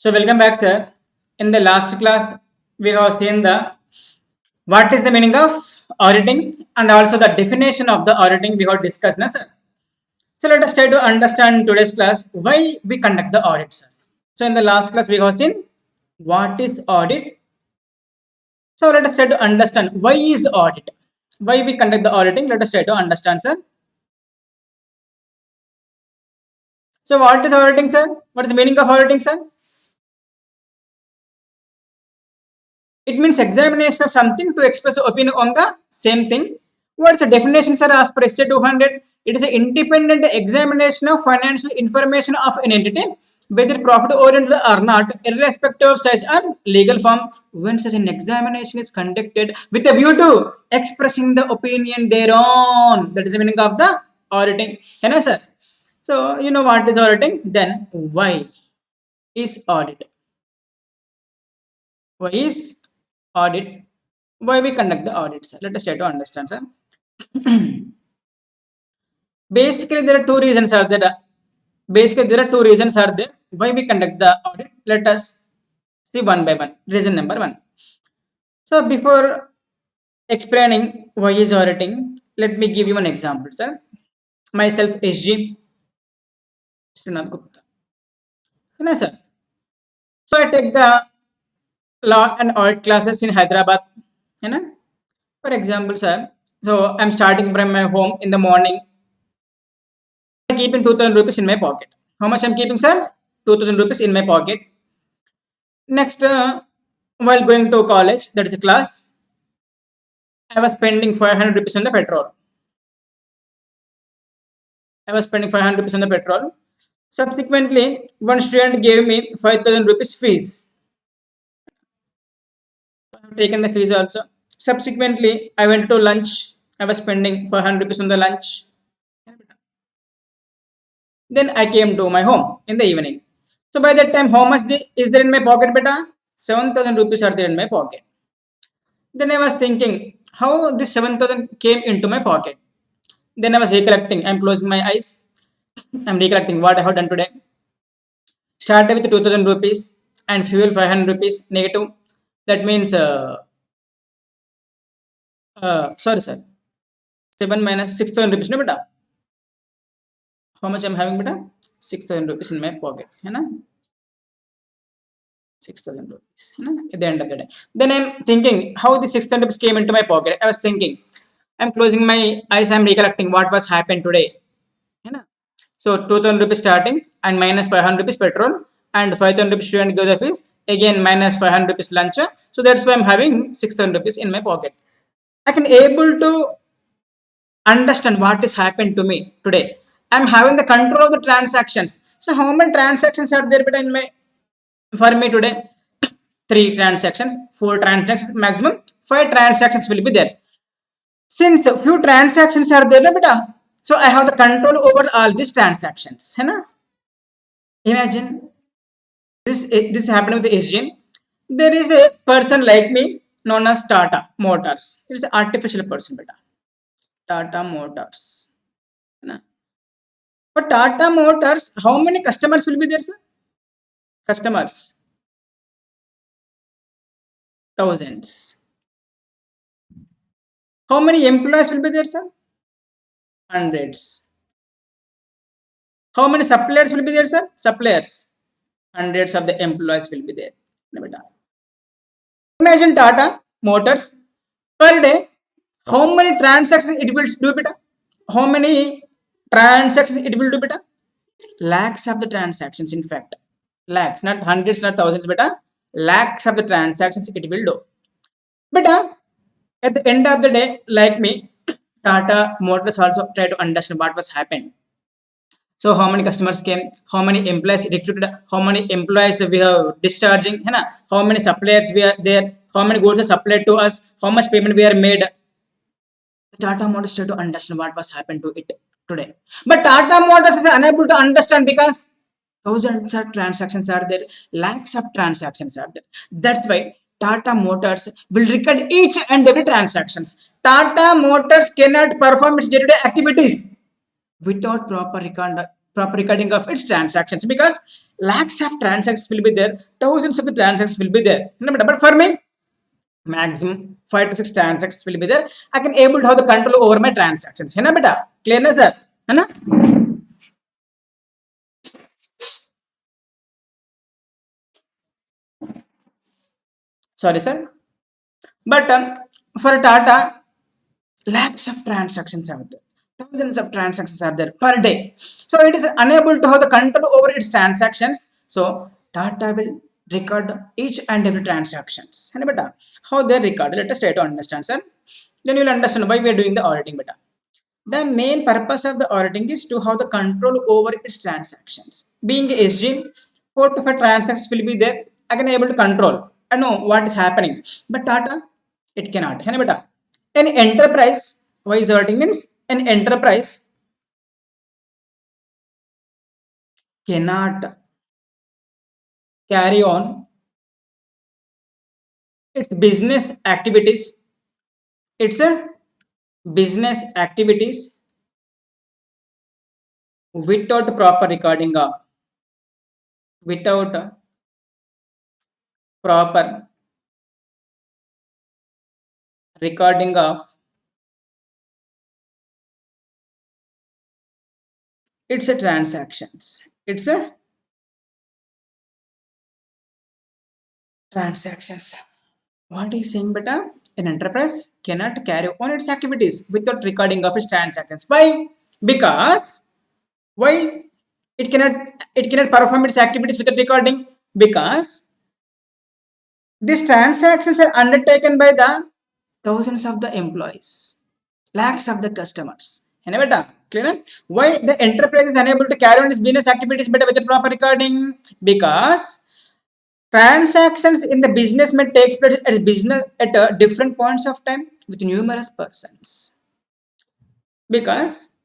So welcome back, sir. In the last class, we have seen the what is the meaning of auditing and also the definition of the auditing we have discussed, na, sir. So let us try to understand today's class why we conduct the audit, sir. So in the last class, we have seen what is audit. So let us try to understand why is audit. Why we conduct the auditing? Let us try to understand, sir. So what is auditing, sir? What is the meaning of auditing, sir? It means examination of something to express opinion on the same thing. What's the definition, sir? As per SC 200, it is an independent examination of financial information of an entity, whether profit oriented or not, irrespective of size and legal form. When such an examination is conducted with a view to expressing the opinion thereon, that is the meaning of the auditing. Yes, sir. So you know what is auditing? Then why is audit? Why is audit? Why we conduct the audit, sir? Let us try to understand, sir. Basically, there are two reasons are there. Basically, there are two reasons are there why we conduct the audit. Let us see one by one. Reason number one. So before explaining why is auditing, let me give you an example, sir. Myself, SG Srinath Gupta. Yes, sir. So I take the law and audit classes in Hyderabad. You know? For example, sir. So I'm starting from my home in the morning. I'm keeping 2000 rupees in my pocket. How much I'm keeping, sir? 2000 rupees in my pocket. Next, while going to college, that is a class, I was spending 500 rupees on the petrol. I was spending 500 rupees on the petrol. Subsequently, one student gave me 5000 rupees fees. I have taken the fees also. Subsequently, I went to lunch. I was spending 500 rupees on the lunch. Then I came to my home in the evening. So by that time, how much is there in my pocket, beta? 7000 rupees are there in my pocket. Then I was thinking, how this 7000 came into my pocket. Then I was recollecting. I'm closing my eyes. I'm recollecting what I have done today. Started with 2000 rupees and fuel 500 rupees negative. That means, sorry, sir. 7 minus 6000 rupees, no, beta? How much I'm having, beta? 6000 rupees in my pocket. You know? 6000 rupees, you know, at the end of the day. Then I'm thinking how the 600 rupees came into my pocket. I was thinking, I'm closing my eyes, I'm recollecting what was happened today. You know? So 2000 rupees starting and minus 500 rupees petrol and 5000 rupees student give the fees, again minus 500 rupees lunch. So that's why I'm having 6000 rupees in my pocket. I can able to understand what is happened to me today. I'm having the control of the transactions. So how many transactions are there in my for me today? 3 transactions, 4 transactions, maximum 5 transactions will be there. Since a few transactions are there, beta, so I have the control over all these transactions. Hai na? Imagine this happened with the SGM. There is a person like me known as Tata Motors. It is an artificial person, beta. Tata Motors. Hai na? For Tata Motors, how many customers will be there, sir? Customers, thousands. How many employees will be there, sir? Hundreds. How many suppliers will be there, sir? Suppliers. Hundreds of the employees will be there. Imagine Tata Motors per day. How many transactions it will do, beta? How many transactions it will do, beta? Lakhs of the transactions, in fact. Lakhs, not hundreds, not thousands, beta. Lakhs of the transactions it will do. Beta, at the end of the day, like me, Tata Motors also try to understand what was happened. So how many customers came, how many employees recruited, how many employees we are discharging, है ना? How many suppliers we are there, how many goods are supplied to us, how much payment we are made. Tata Motors try to understand what was happened to it today. But Tata Motors is unable to understand because thousands of transactions are there, lakhs of transactions are there. That's why Tata Motors will record each and every transactions. Tata Motors cannot perform its day-to-day activities without proper record proper recording of its transactions, because lakhs of transactions will be there, thousands of the transactions will be there. But for me, maximum 5 to 6 transactions will be there. I can able to have the control over my transactions. है ना बेटा? Clearness है ना? Sorry sir, but for Tata, lakhs of transactions are there, thousands of transactions are there per day, so it is unable to have the control over its transactions. So Tata will record each and every transactions. And beta, how they record, let us try to understand sir, then you will understand why we are doing the auditing beta. The main purpose of the auditing is to have the control over its transactions. Being SG, 4 to 5 transactions will be there, I can able to control, I know what is happening, but Tata, it cannot. है ना बेटा? An enterprise, why is auditing means an enterprise cannot carry on its business activities, its business activities without proper recording of, without proper recording of its transactions. It's a transactions. What is saying beta? An enterprise cannot carry on its activities without recording of its transactions. Why? Because why it cannot perform its activities without recording? Because these transactions are undertaken by the thousands of the employees, lakhs of the customers. है ना बेटा? Clear ना? Why the enterprise is unable to carry on its business activities better with the proper recording? Because transactions in the business may take place at business at different points of time with numerous persons. Because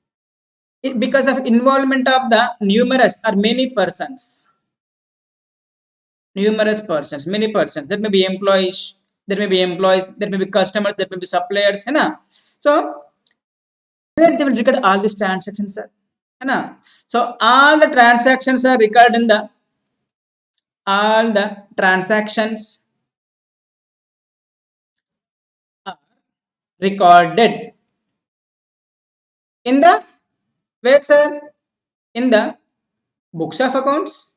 of involvement of the numerous or many persons, many persons. There may be employees, there may be customers, there may be suppliers, है ना? So where they will record all these transactions, sir, है ना? So all the transactions are recorded in the all the transactions are recorded in the where sir? In the books of accounts,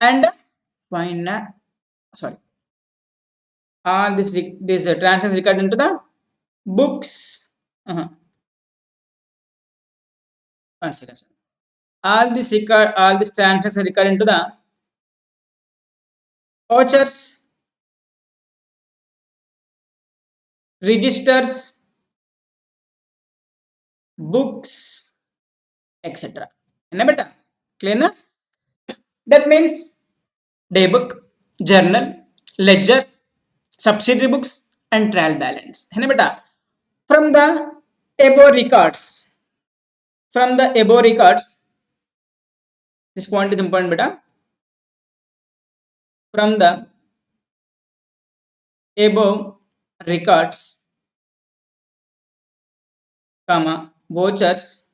and finance. Sorry, all this transactions recorded into the books. One second, sir. All these transactions are recorded into the vouchers, registers, books, etc. है ना बेटा? Clear ना? That means day book, journal, ledger, subsidiary books, and trial balance. है ना बेटा? From the above records, this point is important beta. From the above records, comma, vouchers,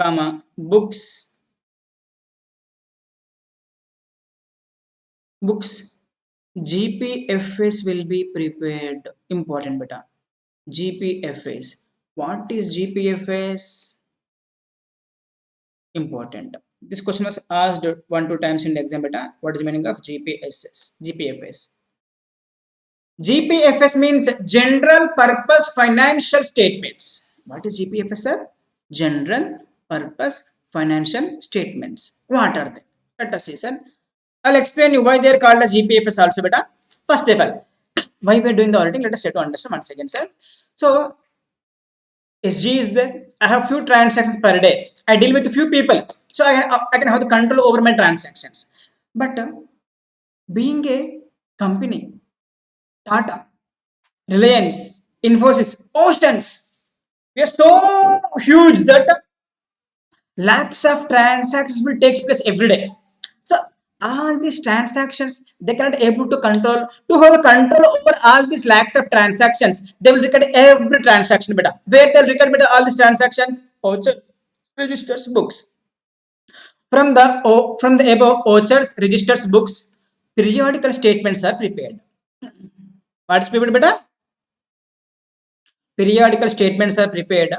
comma, books, GPFS will be prepared. Important beta. GPFS. What is GPFS? Important. This question was asked 1-2 times in the exam beta. What is the meaning of GPFS? GPFS means General Purpose Financial Statements. What is GPFS, sir? General Purpose Financial Statements. What are they? Let us see, sir. I'll explain you why they are called as GPFS also, beta. First of all, why we are doing the auditing? Let us try to understand once again, sir. So, SG is there. I have few transactions per day. I deal with few people, so I can have the control over my transactions. But being a company, Tata, Reliance, Infosys, Oceans, we are so huge that lakhs of transactions will take place every day. So all these transactions they cannot able to control. To have a control over all these lakhs of transactions, they will record every transaction beta. Where they'll record beta all these transactions? Voucher registers books. From the above vouchers registers books, periodical statements are prepared. What's prepared beta? Periodical statements are prepared.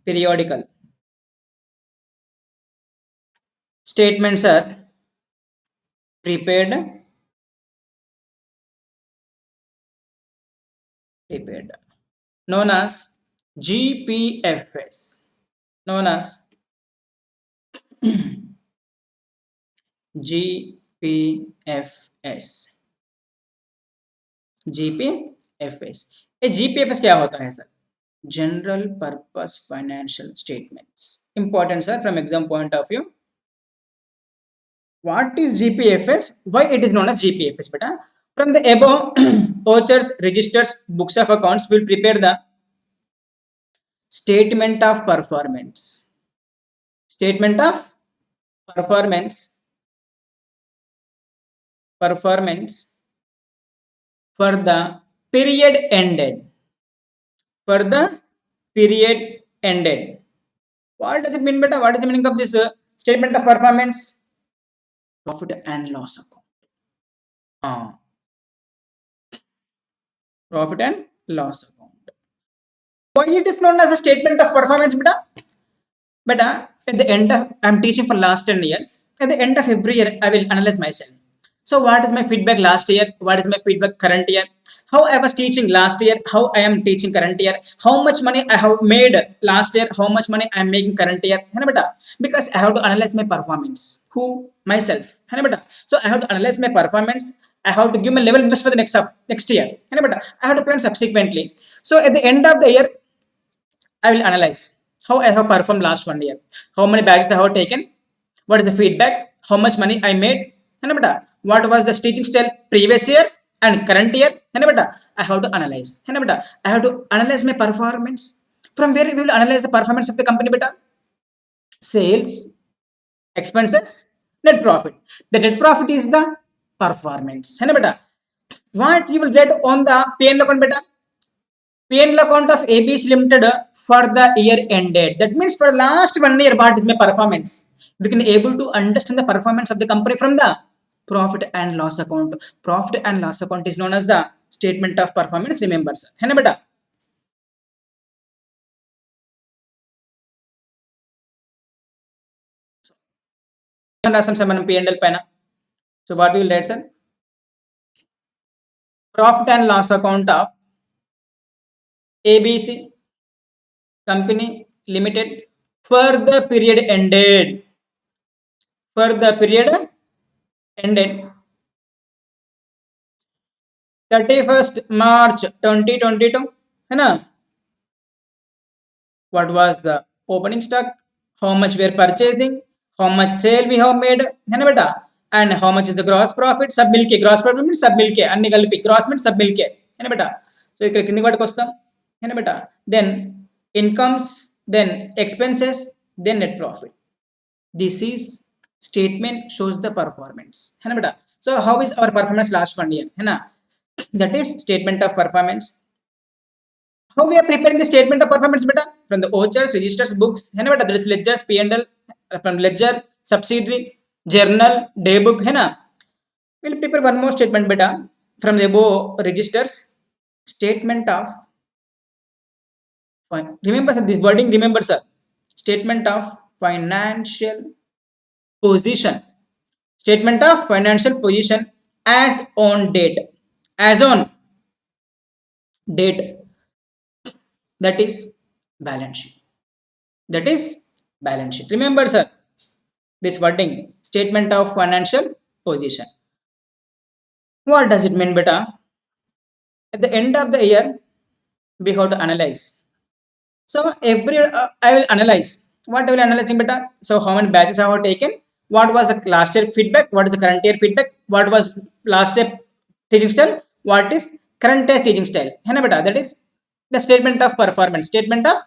Periodical statements are prepared. Prepared. Known as GPFS. Known as GPFS. GPFS. ये GPFS क्या होता है sir? General Purpose Financial Statements. Important sir from exam point of view. What is GPFS? Why it is known as GPFS? Beta? From the above, vouchers, registers, books of accounts will prepare the statement of performance. Statement of performance. Performance for the period ended. For the period ended. What does it mean, beta? What is the meaning of this statement of performance? Profit and loss account. Profit and loss account. Why it is known as a statement of performance, beta? Beta, at the end of, I'm teaching for last 10 years. At the end of every year, I will analyze myself. So what is my feedback last year? What is my feedback current year? How I was teaching last year, how I am teaching current year, how much money I have made last year, how much money I am making current year. Because I have to analyze my performance. Who? Myself. So I have to analyze my performance. I have to give my level best for the next year. I have to plan subsequently. So at the end of the year, I will analyze how I have performed last 1 year. How many bags I have taken? What is the feedback? How much money I made? What was the teaching style previous year and current year? I have to analyze. I have to analyze my performance. From where we will analyze the performance of the company? Sales, expenses, net profit. The net profit is the performance. What you will get on the P&L account? P&L account of ABC Limited for the year ended. That means for the last 1 year, what is my performance? We can able to understand the performance of the company from the profit and loss account. Profit and loss account is known as the statement of performance. Remember, sir. है ना बेटा? रासम से మనం P&L పైన. So what we will write, sir? Profit and loss account of ABC Company Limited for the period ended. For the period ended 31st March 2022. है ना? What was the opening stock? How much we are purchasing? How much sale we have made? है ना बेटा? And how much is the gross profit? Sub मिलके gross profit means sub मिलके अन्य गलपी gross means sub मिलके है ना बेटा? So ఇక్కడ కింది వాటికి వస్తాం है ना बेटा? Then incomes, then expenses, then net profit. This is statement shows the performance है ना बेटा? So how is our performance last 1 year है ना? That is statement of performance. How we are preparing the statement of performance beta? From the vouchers, registers, books, है ना बेटा? There is ledgers, P&L, from ledger, subsidiary, journal, day book, है ना? We'll prepare one more statement beta from the above registers. Statement of remember this wording. Remember sir. Statement of financial position. Statement of financial position as on date. As on date. That is balance sheet. That is balance sheet. Remember sir, this wording, statement of financial position. What does it mean beta? At the end of the year, we have to analyze. So every I will analyze. What I will analyze beta? So how many batches I have taken? What was the last year feedback? What is the current year feedback? What was last year teaching style? What is current year teaching style? है ना बेटा? That is the statement of performance. Statement of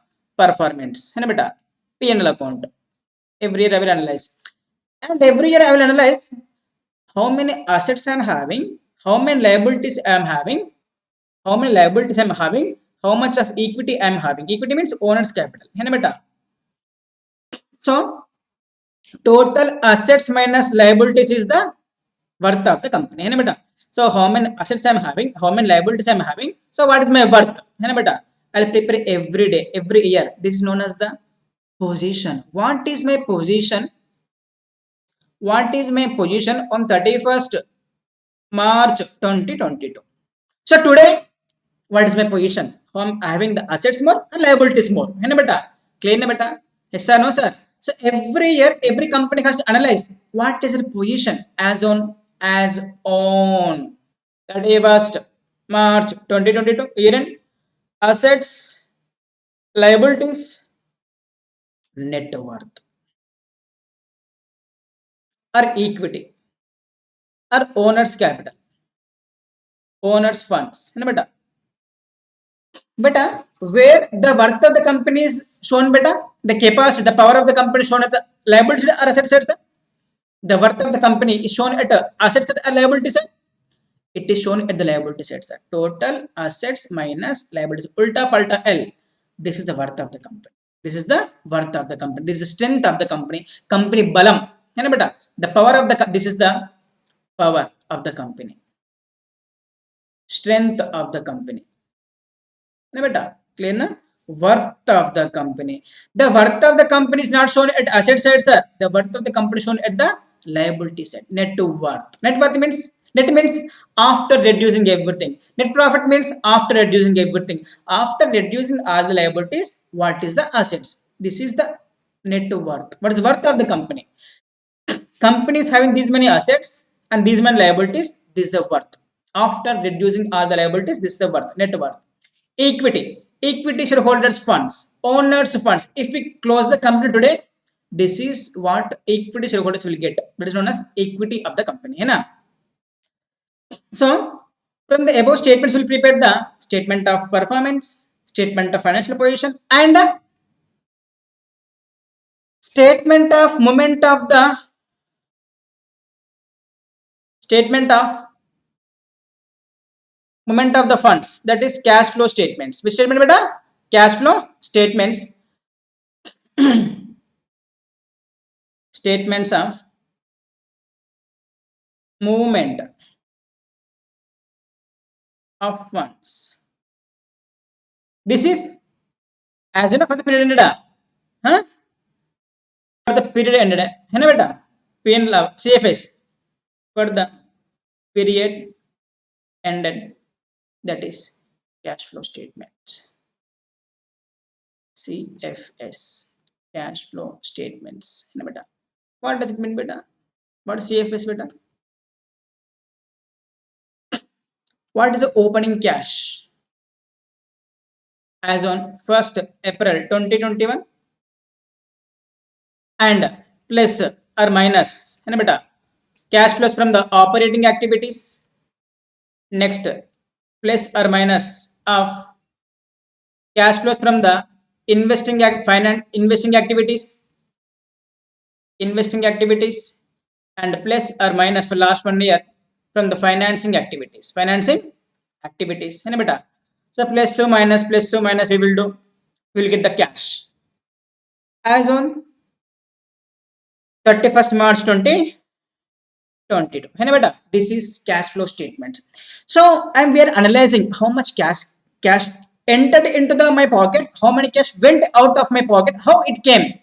performance है ना बेटा? P&L account. Every year I will analyze. And every year I will analyze how many assets I'm having, how many liabilities I'm having, how many liabilities I'm having, how much of equity I'm having. Equity means owner's capital. So total assets minus liabilities is the worth of the company. So how many assets I'm having, how many liabilities I'm having, so what is my worth? I'll prepare every day, every year. This is known as the position. What is my position? What is my position on 31st March 2022? So today, what is my position? I'm having the assets more and liabilities more. Clear na beta? Yes or no, sir? So every year, every company has to analyze what is the position as on 31st March 2022 year end, assets, liabilities, net worth, or equity, or owner's capital, owner's funds. Beta, where the worth of the company is shown, beta, the capacity, the power of the company is shown at the liability or asset side, sir. The worth of the company is shown at asset side or liability side. It is shown at the liability side, sir. Total assets minus liabilities. Ulta palta L. This is the worth of the company. This is the worth of the company. This is the strength of the company. Company balam. Beta, the power of the this is the power of the company. Strength of the company. Clear na? Worth of the company. The worth of the company is not shown at asset side, sir. The worth of the company is shown at the liability side. Net to worth. Net worth means after reducing everything. Net profit means after reducing everything. After reducing all the liabilities, what is the assets? This is the net to worth. What is worth of the company? Company is having these many assets and these many liabilities. This is the worth. After reducing all the liabilities, this is the worth. Net worth. Equity shareholders funds, owners funds. If we close the company today, this is what equity shareholders will get. That is known as equity of the company. So from the above statements, we'll prepare the statement of performance, statement of financial position, and statement of statement of movement of the funds. That is cash flow statements. Which statement, beta? Cash flow statements. Statements of movement of funds. This is as you know for the period ended. Huh? For the period ended. Beta? PN love CFS for the period ended. That is cash flow statements. CFS cash flow statements. Beta? What does it mean, beta? What is CFS, beta? What is the opening cash as on 1st April 2021 and plus or minus cash flows from the operating activities, next plus or minus of cash flows from the investing activities, and plus or minus for last 1 year from the financing activities. So plus so minus we will get the cash as on 31st March 2022. This is cash flow statement. So we are analyzing how much cash entered into my pocket, how many cash went out of my pocket, how it came.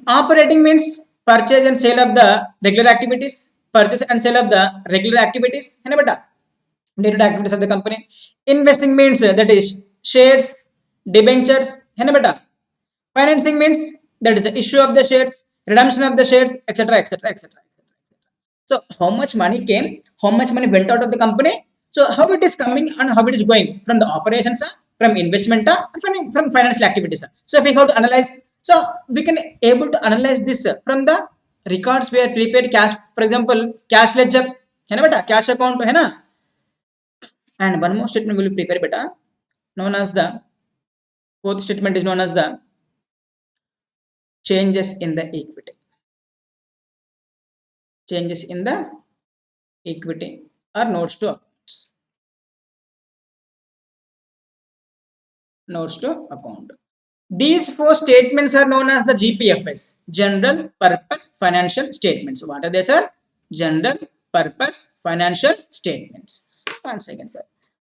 Operating means purchase and sale of the regular activities, purchase and sale of the regular activities, day-to-day activities of the company. Investing means that is shares, debentures, financing means that is the issue of the shares, redemption of the shares, etc., etc., etc. So how much money came, how much money went out of the company, so how it is coming and how it is going from the operations, from investment, and from financial activities. So if we have to analyze, so we can able to analyze this from the records where prepaid cash, for example cash ledger, cash account, and one more statement will prepare beta, known as the fourth statement is known as the changes in the equity. changes in the equity or notes to accounts. Notes to account. These four statements are known as the GPFS, General Purpose Financial Statements. What are they, sir? General Purpose Financial Statements. One second, sir.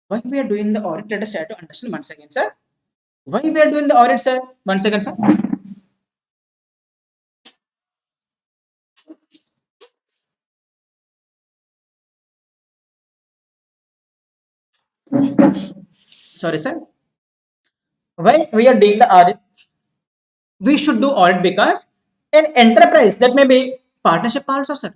Why we are doing the audit? Let us try to understand once again, sir. Why we are doing the audit, sir? One second, sir. Sorry, sir. Why we are doing the audit? We should do audit because an enterprise, that may be partnership also, sir,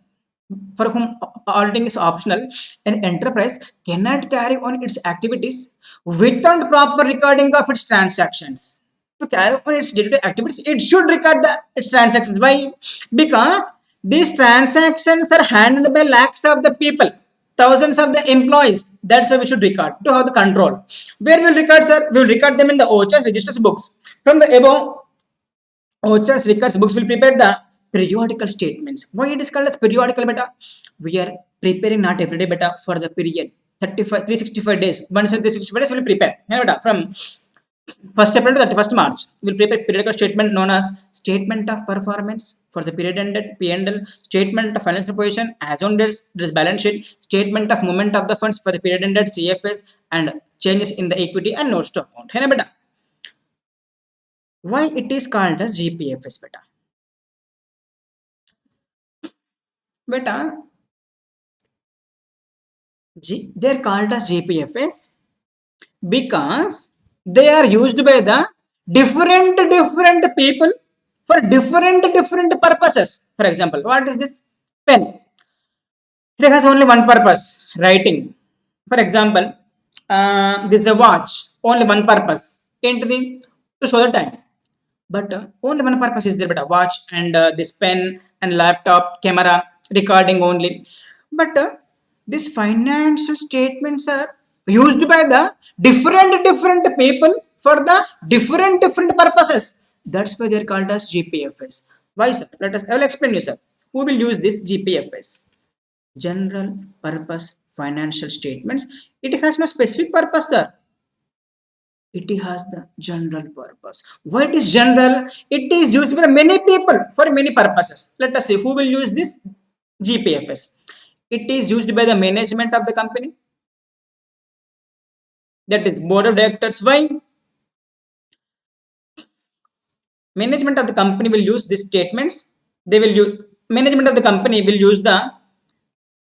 for whom auditing is optional, an enterprise cannot carry on its activities without proper recording of its transactions. To carry on its day-to-day activities, it should record its transactions. Why? Because these transactions are handled by lakhs of the people, thousands of the employees. That's why we should record to have the control. Where will record, sir? We will record them in the OHS registers books. From the above OHS records books will prepare the periodical statements. Why it is called as periodical beta? We are preparing not every day beta for the period 35, 365 days. Once in 365 days, we will prepare. Beta, from 1st April to 31st March, we will prepare periodical statement known as statement of performance for the period ended P&L, statement of financial position as on this balance sheet, statement of movement of the funds for the period ended CFS, and changes in the equity and notes to account. Beta. Why it is called as GPFS, beta? Beta, they're called as GPFS because they are used by the different people for different purposes. For example, what is this pen? It has only one purpose, writing. For example, this is a watch, only one purpose, to show the time. But only one purpose is there, but a watch and this pen and laptop camera recording only. But these financial statements are used by the different people for the different purposes. That's why they're called as GPFS. Why, sir? I will explain you, sir. Who will use this GPFS? General purpose financial statements. It has no specific purpose, sir. It has the general purpose. Why it is general? It is used by many people for many purposes. Let us see who will use this GPFS. It is used by the management of the company. That is board of directors. Why? Management of the company will use these statements. They will use management of the company will use the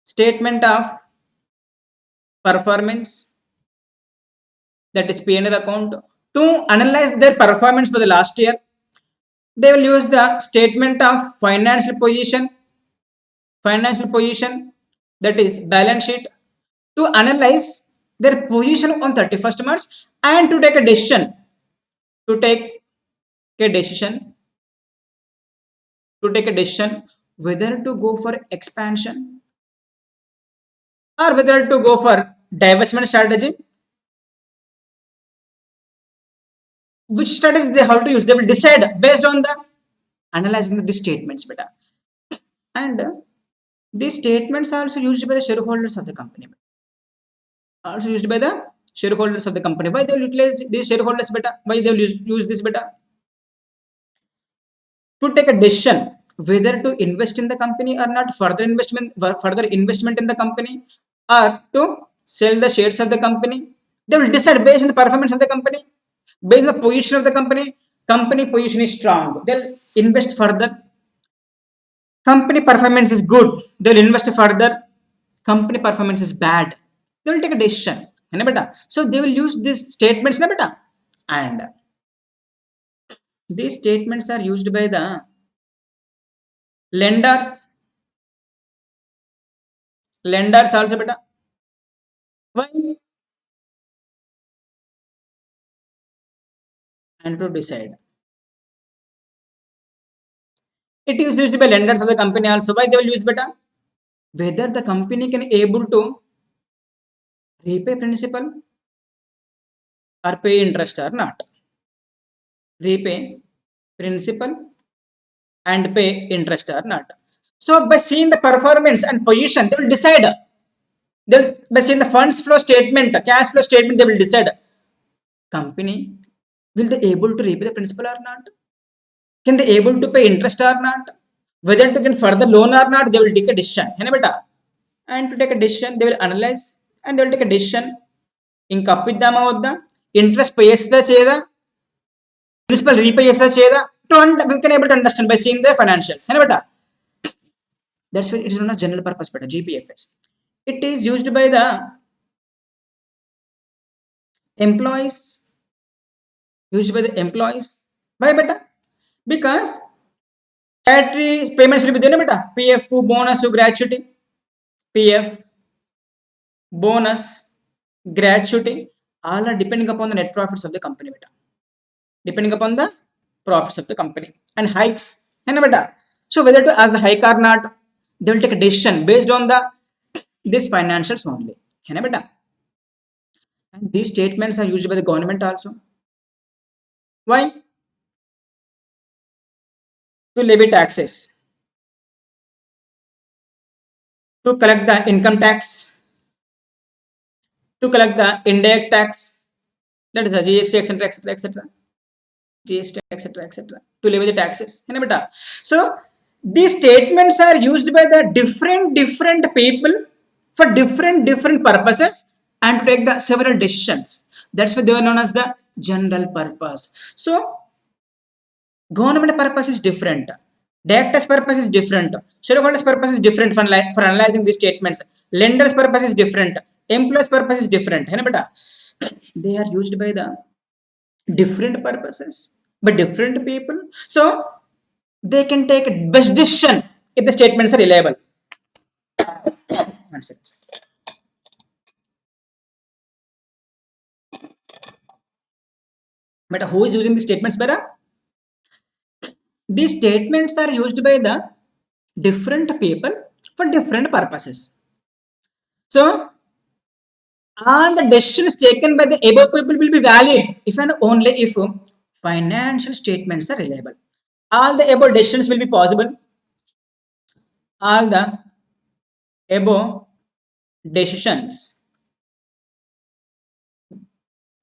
statement of performance, that is P&L account, to analyze their performance for the last year. They will use the statement of financial position, that is balance sheet, to analyze their position on 31st March and to take a decision, to take a decision, whether to go for expansion or whether to go for divestment strategy. Which strategy they have to use, they will decide based on the analyzing the statements better. And these statements are also used by the shareholders of the company. Also used by the shareholders of the company. Why they will utilize these shareholders better? Why they will use this better? To take a decision whether to invest in the company or not, further investment in the company, or to sell the shares of the company. They will decide based on the performance of the company, based on the position of the company. Company position is strong, they'll invest further. Company performance is good, they'll invest further. Company performance is bad, they will take a decision. So they will use these statements. And these statements are used by the lenders. Lenders also beta. Why? And to decide. It is used by lenders of the company also. Why they will use beta? Whether the company can able to repay principal or pay interest or not. Repay principal and pay interest or not. So by seeing the performance and position, they will decide. They'll by seeing the funds flow statement, cash flow statement, they will decide company will they able to repay the principal or not? Can they able to pay interest or not? Whether to get further loan or not, they will take a decision. है ना बेटा? And to take a decision, they will analyze and they will take a decision. ఇంకా అప్పిద్దామా వద్దా, interest pay చేస్తుందా చేయదా, principal repay చేస్తుందా చేయదా, to we can able to understand by seeing the financials. है ना बेटा? That's why it is known as general purpose beta, GPFS. It is used by the employees. Used by the employees. Why beta? Because statutory payments will be there, beta. PF, bonus, gratuity. PF, bonus, gratuity, all are depending upon the net profits of the company, beta. Depending upon the profits of the company. And hikes, है ना बेटा? So whether to ask the hike or not, they will take a decision based on the this financials only, है ना बेटा? And these statements are used by the government also. Why? To levy taxes, to collect the income tax, to collect the indirect tax, that is the GST, etc., etc., etc., GST, etc., etc., to levy the taxes, है ना बेटा? So these statements are used by the different people for different purposes and to take the several decisions. That's why they are known as the general purpose. So government purpose is different, directors purpose is different, shareholders purpose is different for analyzing these statements, lenders purpose is different, employees purpose is different, है ना बेटा? They are used by the different purposes by different people, so they can take a best decision if the statements are reliable. One second. But who is using the statements better? These statements are used by the different people for different purposes. So all the decisions taken by the above people will be valid if and only if financial statements are reliable. All the above decisions will be possible. All the above decisions,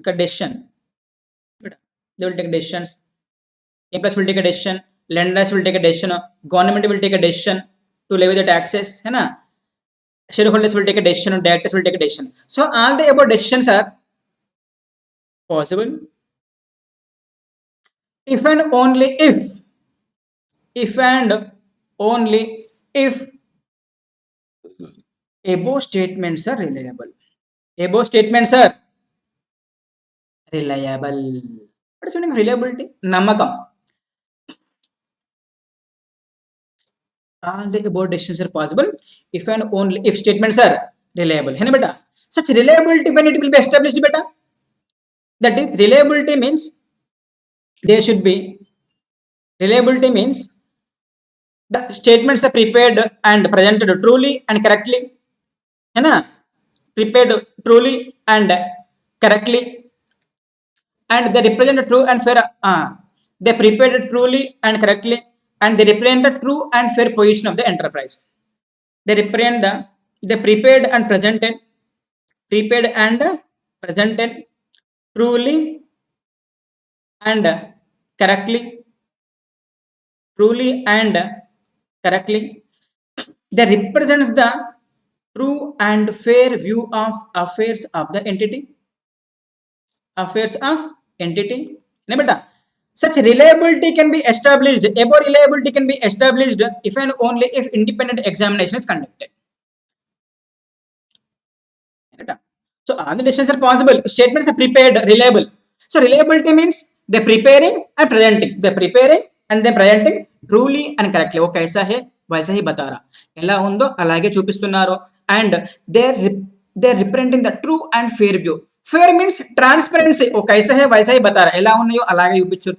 decision, they will take decisions. Employees will take a decision, lenders will take a decision, government will take a decision to levy the taxes, है ना? Shareholders will take a decision, directors will take a decision. So all the above decisions are possible if and only if above statements are reliable. Above statements are reliable. What is meaning reliability? Namakam. All the above decisions are possible if and only if statements are reliable, है ना बेटा? Such reliability when it will be established, beta? That is reliability means there should be reliability means the statements are prepared and presented truly and correctly, है ना? Prepared truly and correctly, and they represent true and fair. They prepared truly and correctly, and they represent the true and fair position of the enterprise. They represent they prepared and presented truly and correctly, truly and correctly. They represents the true and fair view of affairs of the entity. Affairs of entity. है ना बेटा? Such reliability can be established. Above reliability can be established if and only if independent examination is conducted. So all the decisions are possible. Statements are prepared, reliable. So reliability means they're preparing and presenting. They're preparing and they're presenting truly and correctly. वो कैसा है वैसा ही बता रहा, ఎలా ఉందో అలాగే చూపిస్తున్నారు, and they're representing the true and fair view. Fair means transparency. वो कैसा है वैसा ही बता रहा, ఎలా ఉన్నాయో అలాగే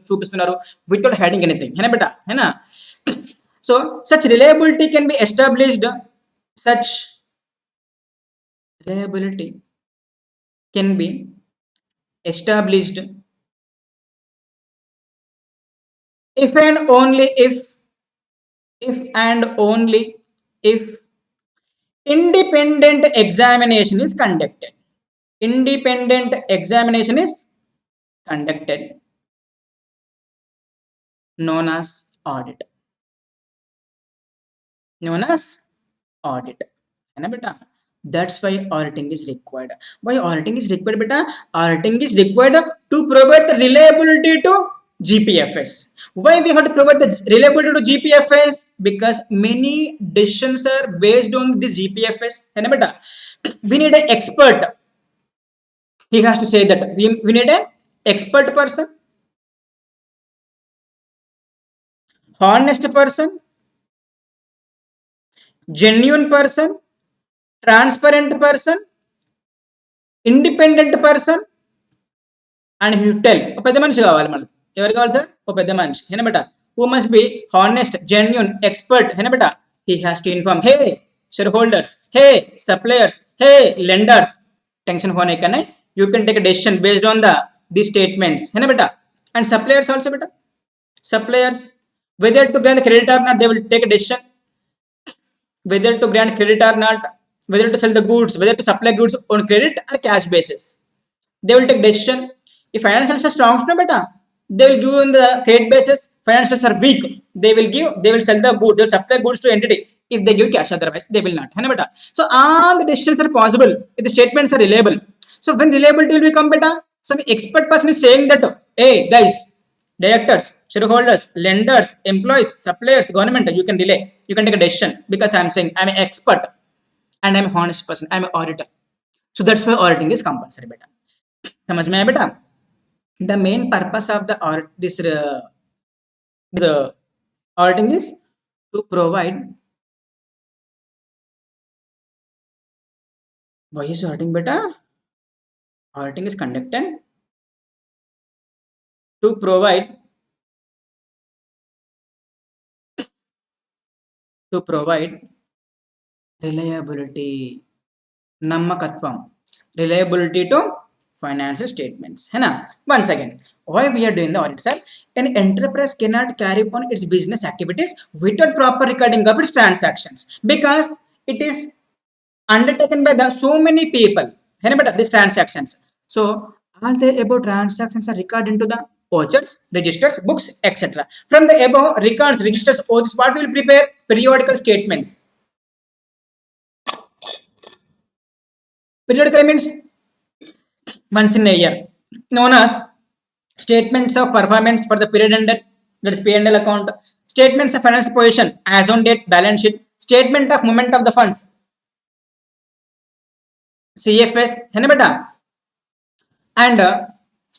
చూపిస్తున్నారు without hiding anything, है ना बेटा? है ना? So such reliability can be established. Such reliability can be established if and only if if and only if independent examination is conducted. Independent examination is conducted, known as audit. Known as audit. है ना बेटा? That's why auditing is required. Why auditing is required, beta? Auditing is required to provide the reliability to GPFS. Why we have to provide the reliability to GPFS? Because many decisions are based on this GPFS. है ना बेटा? We need an expert. He has to say that we need an expert person, honest person, genuine person, transparent person, independent person and he tell. ఒక పెద్ద మనిషి కావాలి మనకు. ఎవరు కావాలి సార్? ఒక పెద్ద మనిషి. है ना बेटा? Who must be honest, genuine, expert. है ना बेटा? He has to inform, hey shareholders, hey suppliers, hey lenders. Tension होने का नहीं. You can take a decision based on these statements. है ना बेटा? And suppliers also बेटा. Suppliers, whether to grant the credit or not, they will take a decision. Whether to grant credit or not, whether to sell the goods, whether to supply goods on credit or cash basis. They will take decision. If financials are strong, no beta, they will give on the credit basis. Financials are weak, they will sell the goods, they will supply goods to entity. If they give cash, otherwise they will not. है ना बेटा? So all the decisions are possible if the statements are reliable. So when reliability will become beta, some expert person is saying that, hey guys, directors, shareholders, lenders, employees, suppliers, government, you can delay, you can take a decision because I am saying I am an expert and I am a honest person, I am an auditor. So that's why auditing is compulsory beta. समझ में आया बेटा? The main purpose of the auditing is to provide. Why is auditing beta? Auditing is conducted to provide reliability, నమ్మకత్వం, reliability to financial statements. है ना? Once again, why we are doing the audit, sir? An enterprise cannot carry on its business activities without proper recording of its transactions because it is undertaken by so many people. है ना बेटा? These transactions. So all the above transactions are recorded into the vouchers, registers, books, etc. From the above records, registers, vouchers, what will prepare? Periodical statements. Periodical means once in a year, known as statements of performance for the period ended, that is P&L account, statements of financial position as on date, balance sheet, statement of movement of the funds, CFS, है ना बेटा? And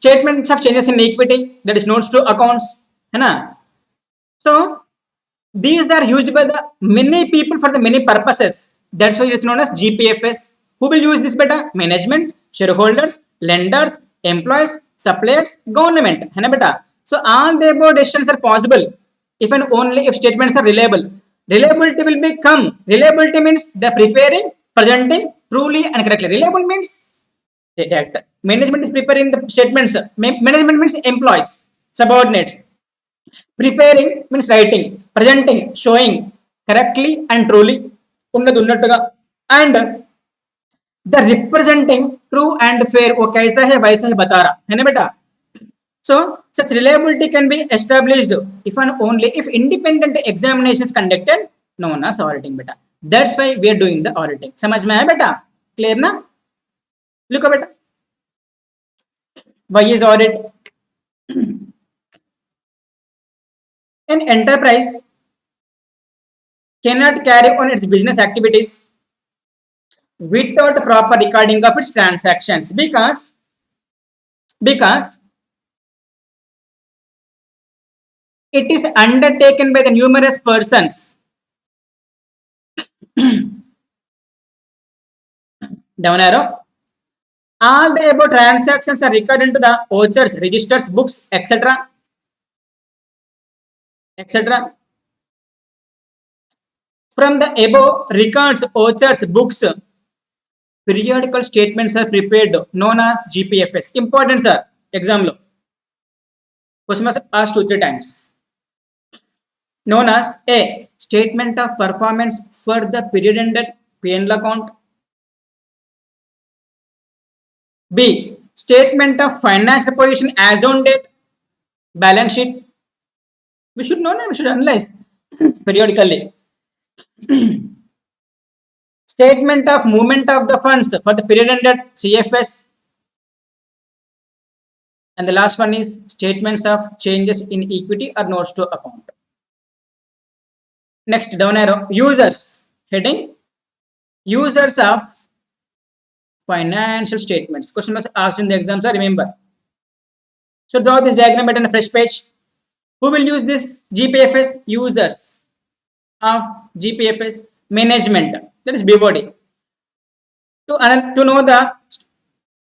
statements of changes in equity, that is notes to accounts, है ना? So these are used by the many people for the many purposes. That's why it is known as GPFS. Who will use this beta? Management, shareholders, lenders, employees, suppliers, government. है ना बेटा? So all the above decisions are possible if and only if statements are reliable. Reliability will become. Reliability means the preparing, presenting truly and correctly. Reliable means that management is preparing the statements. Management means employees, subordinates. Preparing means writing, presenting, showing correctly and truly, ఉన్నది ఉన్నట్టుగా, and the representing true and fair, वो कैसा है वैसा ही बता रहा है ना बेटा? So such reliability can be established if and only if independent examination is conducted, known as auditing बेटा. That's why we are doing the auditing. समझ में आया बेटा? Clear ना? Look बेटा. Why is audit? An enterprise cannot carry on its business activities without proper recording of its transactions because it is undertaken by the numerous persons. Down arrow. All the above transactions are recorded into the vouchers, registers, books, etc. From the above records, vouchers, books, periodical statements are prepared, known as GPFS. Important, sir. Exam lo question was asked 2-3 times. known as A. Statement of performance for the period ended P&L account. B. Statement of financial position as on date balance sheet. We should know, we should analyze periodically. Statement of movement of the funds for the period ended CFS. And the last one is statements of changes in equity or notes to account. Next, down arrow, users. Heading, users of financial statements. Question was asked in the exams, I remember. So draw this diagram at a fresh page. Who will use this GPFS? Users of GPFS management. That is BOD. To know the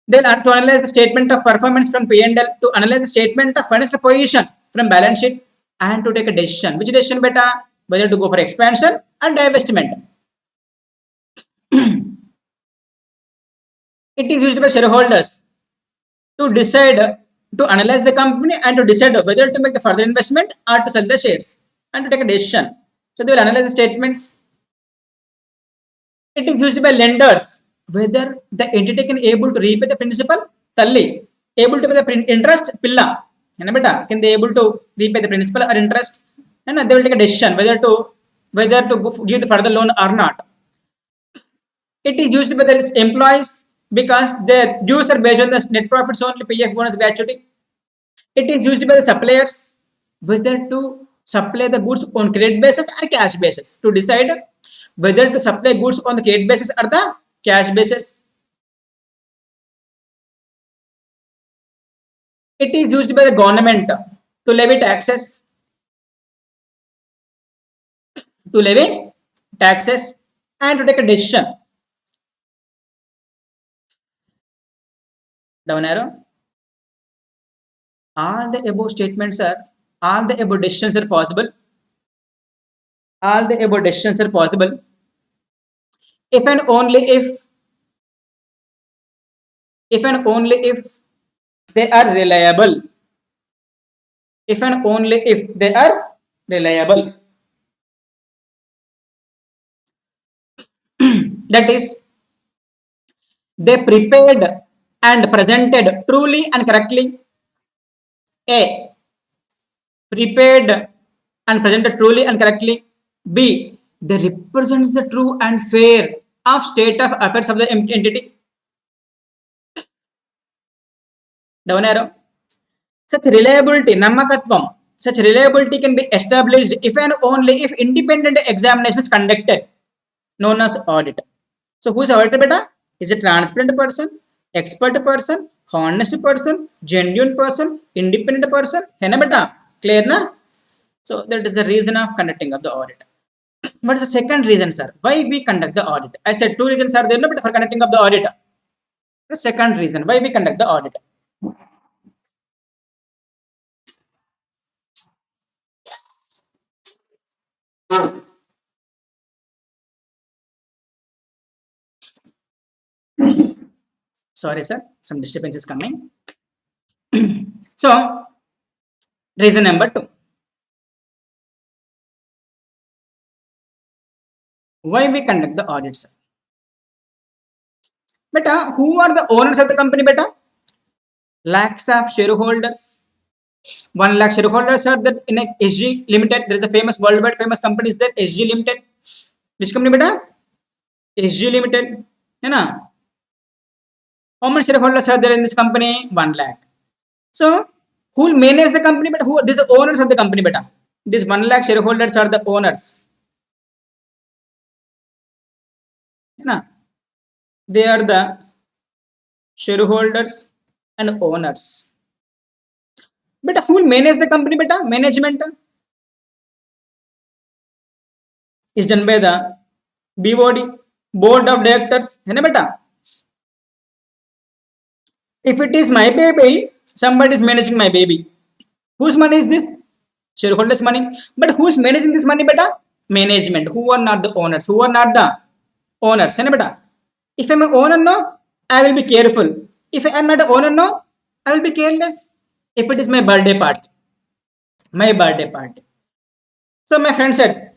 then to analyze the statement of performance from P&L, to analyze the statement of financial position from balance sheet, and to take a decision. Which decision beta? Whether to go for expansion or divestment. It is used by shareholders to decide, to analyze the company and to decide whether to make the further investment or to sell the shares and to take a decision. So they will analyze the statements. It is used by lenders whether the entity can able to repay the principal talli, able to pay the interest pilla. Can they able to repay the principal or interest? And they will take a decision whether to give the further loan or not. It is used by the employees because their dues are based on the net profits only, PF bonus gratuity. It is used by the suppliers whether to supply the goods on credit basis or cash basis, to decide whether to supply goods on the credit basis or the cash basis. It is used by the government to levy taxes, and to take a decision. Down arrow. All the above statements are, all the above decisions are possible. All the above decisions are possible if and only if they are reliable. If and only if they are reliable. That is, they prepared and presented truly and correctly. A. Prepared and presented truly and correctly. B. They represents the true and fair of state of affairs of the entity. Down arrow. Such reliability, namakatvam, such reliability can be established if and only if independent examination is conducted, known as audit. So who is auditor beta? Is a transparent person, expert person, honest person, genuine person, independent person. है ना बेटा? Clear ना? So that is the reason of conducting of the audit. What is the second reason, sir? Why we conduct the audit? I said two reasons are there, no, but for conducting of the audit. The second reason why we conduct the audit. Sorry, sir, some disturbance is coming. So, reason number 2. Why we conduct the audit, sir? Beta, who are the owners of the company, beta? Lakhs of shareholders. 1 lakh shareholders are there in a SG Limited. There is a famous worldwide famous company is there, SG Limited. Which company, beta? SG Limited. You know? How many shareholders are there in this company? 1 lakh. So, who will manage the company? But who? These are owners of the company, beta. These 1 lakh shareholders are the owners. You know? They are the shareholders and owners. But who will manage the company, beta? Management is done by the BOD, board of directors. है ना बेटा? If it is my baby, somebody is managing my baby. Whose money is this? Shareholders' money. But who is managing this money, beta? Management. Who are not the owners? Who are not the owners? है ना बेटा? If I am an owner, no, I will be careful. If I am not an owner, no, I will be careless. If it is my birthday party, So my friend said,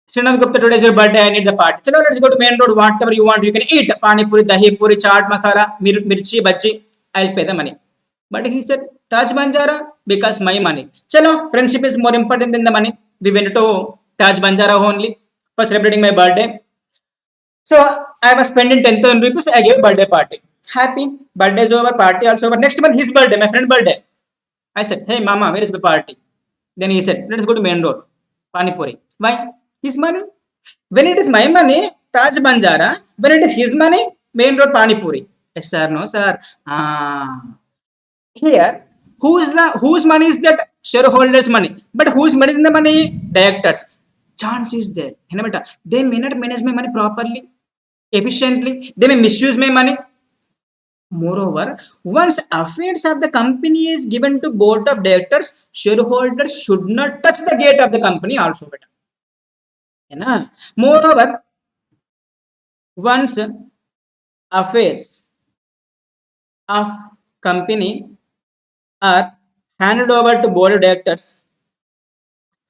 Srinath Gupta, today is your birthday. I need the party. Chalo, let's go to main road. Whatever you want, you can eat. Pani puri, dahi puri, chaat masala, mirchi, bhaji. I'll pay the money. But he said, Taj Banjara, because my money. Chalo, friendship is more important than the money. We went to Taj Banjara only for celebrating my birthday. So I was spending 10,000 rupees. I gave birthday party. Happy. Birthday is over. Party also over. Next month, his birthday, my friend birthday. I said, hey, mama, where is the party? Then he said, let's go to main road. Pani puri. Why? His money. When it is my money, Taj Banjara. When it is his money, main road Pani puri. Yes, sir. No, sir. Ah. Here, whose money is that? Shareholders' money. But whose money is the money? Directors. Chance is there. They may not manage my money properly, efficiently. They may misuse my money. Moreover, once affairs of the company is given to board of directors, shareholders should not touch the gate of the company also. Moreover, once affairs of company are handed over to board of directors,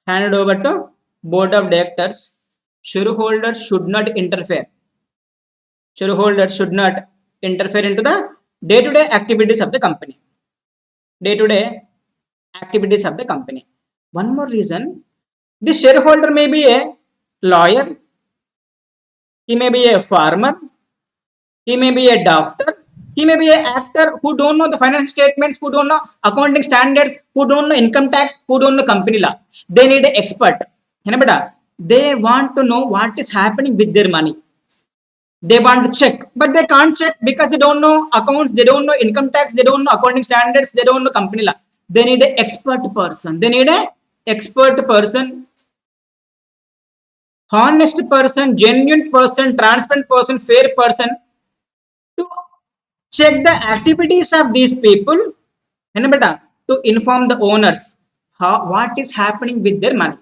handed over to board of directors, shareholders should not interfere. Shareholders should not interfere into the day-to-day activities of the company. Day-to-day activities of the company. One more reason, this shareholder may be a lawyer, he may be a farmer, he may be a doctor, he may be an actor who don't know the financial statements, who don't know accounting standards, who don't know income tax, who don't know company law. They need an expert. They want to know what is happening with their money. They want to check, but they can't check because they don't know accounts, they don't know income tax, they don't know accounting standards, they don't know company law. They need an expert person. They need an expert person, honest person, genuine person, transparent person, fair person to check the activities of these people and to inform the owners what is happening with their money.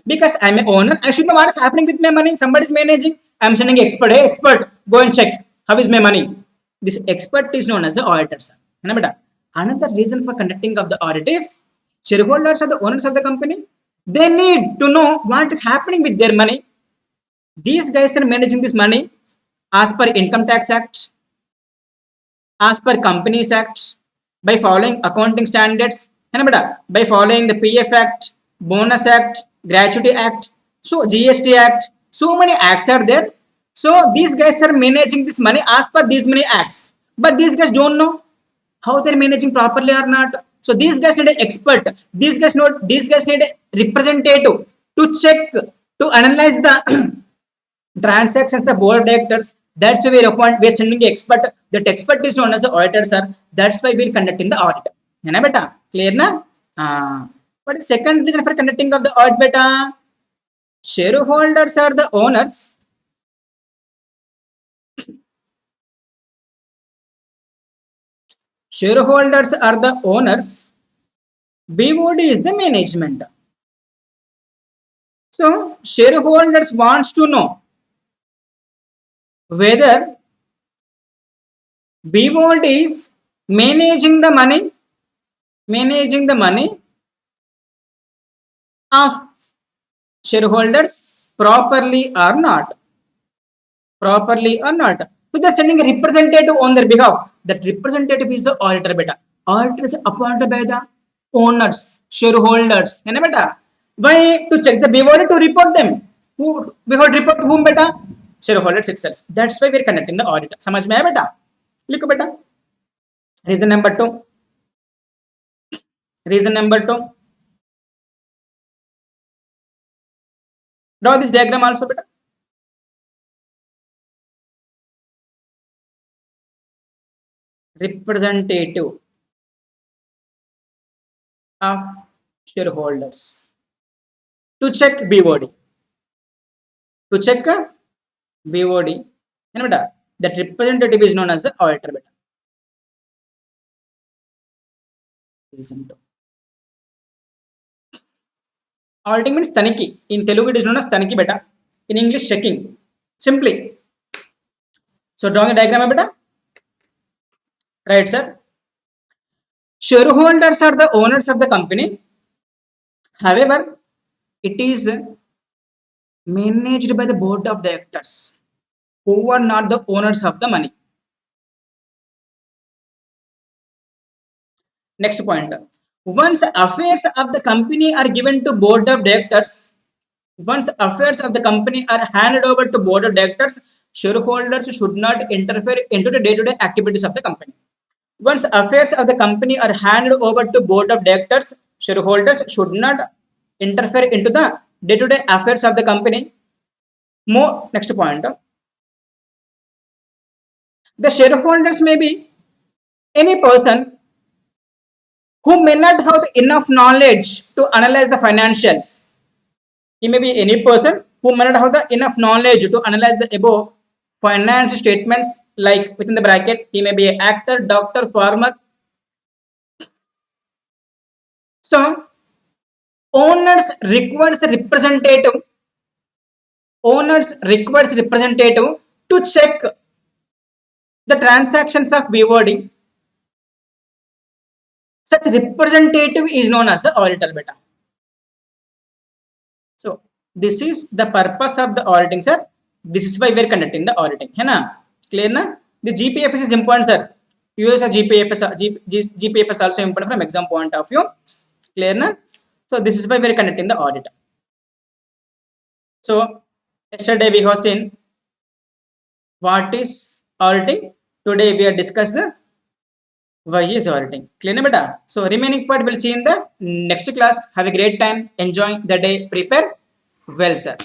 Because I'm an owner, I should know what is happening with my money. Somebody is managing. I'm sending expert. Hey, expert, go and check how is my money. This expert is known as the auditor. Another reason for conducting of the audit is shareholders are the owners of the company. They need to know what is happening with their money. These guys are managing this money as per Income Tax Act, as per Companies Act, by following accounting standards, by following the PF Act, Bonus Act, Gratuity Act, so GST Act, so many acts are there. So these guys are managing this money as per these many acts. But these guys don't know how they're managing properly or not. So these guys need an expert. These guys need a representative to check, to analyze the transactions of board directors. That's why we're sending an expert. That expert is known as the auditor, sir. That's why we're conducting the audit. Beta? Clear na? What is second reason for conducting of the audit, beta? Shareholders are the owners. Shareholders are the owners. BOD is the management. So shareholders wants to know whether BOD is managing the money of shareholders properly or not. So they're sending a representative on their behalf. That representative is the auditor, beta. Auditor is appointed by the owners, shareholders. Beta. Why? To check the BOD, to report them. Who BOD report to whom, beta? Shareholders itself. That's why we're conducting the audit. समझ में आया बेटा? लिखो बेटा. Reason number 2. Reason number 2. Draw this diagram also, beta. Representative of shareholders to check BOD. To check BOD. That representative is known as the auditor, beta. Reason 2. Auditing means taniki. In Telugu, it is known as taniki, beta. In English, checking. Simply. So, drawing a diagram, beta. Right, sir. Shareholders are the owners of the company. However, It is managed by the board of directors who are not the owners of the money. Next point. Once affairs of the company are given to board of directors, once affairs of the company are handed over to board of directors, shareholders should not interfere into the day-to-day activities of the company. Once affairs of the company are handed over to board of directors, shareholders should not interfere into the day-to-day affairs of the company. More next point. The shareholders may be any person who may not have enough knowledge to analyze the financials. He may be any person who may not have the enough knowledge to analyze the above finance statements, like within the bracket, he may be an actor, doctor, farmer. So, owners requires a representative, owners requires representative to check the transactions of BOD. Such representative is known as the auditor beta. So, this is the purpose of the auditing, sir. This is why we are conducting the auditing. है ना? Clear ना? The GPFS is important, sir. US GPFS also important from exam point of view. Clear na? So this is why we are conducting the audit. So yesterday we have seen what is auditing. Today we are discuss the why is auditing. Clear na beta? So remaining part we'll see in the next class. Have a great time. Enjoy the day. Prepare well, sir.